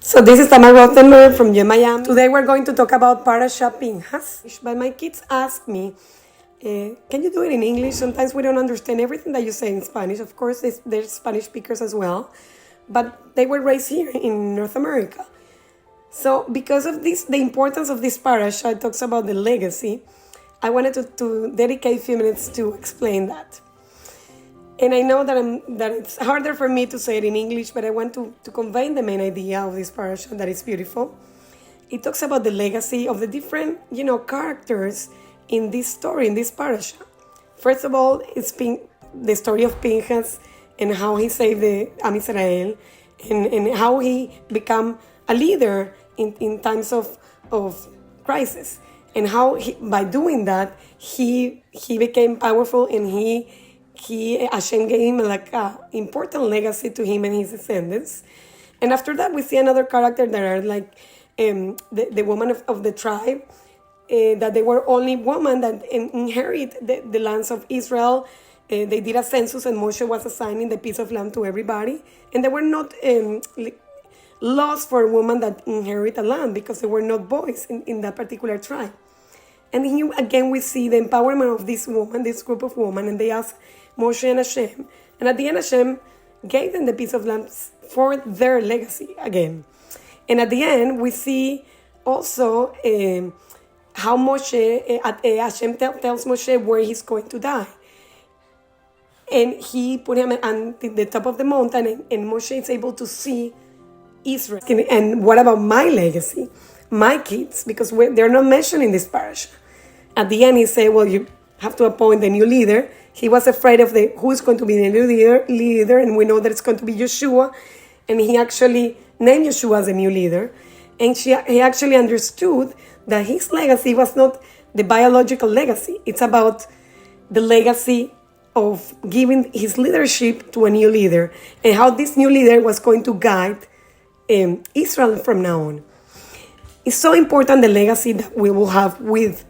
So this is Tamar Rothenberg from Miami. Today we're going to talk about Parasha Pinchas. But my kids ask me, can you do it in English? Sometimes we don't understand everything that you say in Spanish. Of course, there's Spanish speakers as well. But they were raised here in North America. So because of this, the importance of this parasha, it talks about the legacy. I wanted to dedicate a few minutes to explain that. And I know that it's harder for me to say it in English, but I want to convey the main idea of this parasha that is beautiful. It talks about the legacy of the different, characters in this story, in this parasha. First of all, it's the story of Pinchas and how he saved the Am Israel, and how he became a leader in times of crisis, and how by doing that he became powerful, and Hashem gave him like an important legacy to him and his descendants. And after that, we see another character that are like the woman of the tribe, that they were only women that inherit the lands of Israel. They did a census, and Moshe was assigning the piece of land to everybody. And there were not laws for women that inherit a land because there were not boys in that particular tribe. And here again we see the empowerment of this group of women, and they asked Moshe and Hashem. And at the end, Hashem gave them the piece of land for their legacy again. And at the end, we see also how Moshe, Hashem tells Moshe where he's going to die. And he put him at the top of the mountain, and Moshe is able to see Israel. And what about my legacy? My kids, because they're not mentioned in this parasha. At the end, he said, well, you have to appoint a new leader. He was afraid of who is going to be the new leader, and we know that it's going to be Yeshua. And he actually named Yeshua as a new leader. And he actually understood that his legacy was not the biological legacy. It's about the legacy of giving his leadership to a new leader, and how this new leader was going to guide Israel from now on. It's so important, the legacy that we will have with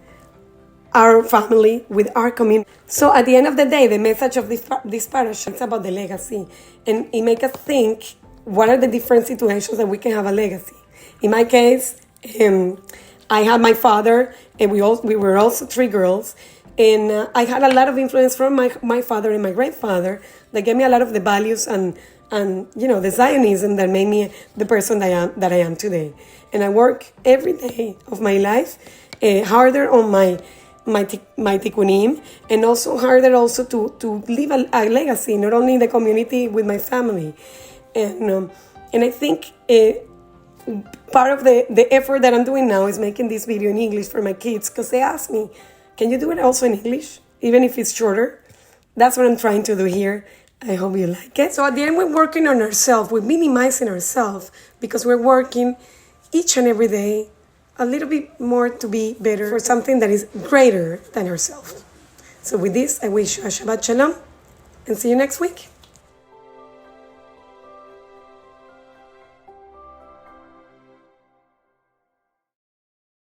our family, with our community. So at the end of the day, the message of this parasha is about the legacy, and it makes us think, what are the different situations that we can have a legacy? In my case, I had my father, and we were also three girls, and I had a lot of influence from my father and my grandfather that gave me a lot of the values and the Zionism that made me the person that I am today. And I work every day of my life harder on my tikkunim, and also harder also to leave a legacy, not only in the community, with my family. And I think part of the effort that I'm doing now is making this video in English for my kids, because they ask me, can you do it also in English, even if it's shorter? That's what I'm trying to do here. I hope you like it. So at the end, we're working on ourselves. We're minimizing ourselves, because we're working each and every day a little bit more to be better for something that is greater than ourselves. So with this, I wish you a Shabbat Shalom, and see you next week.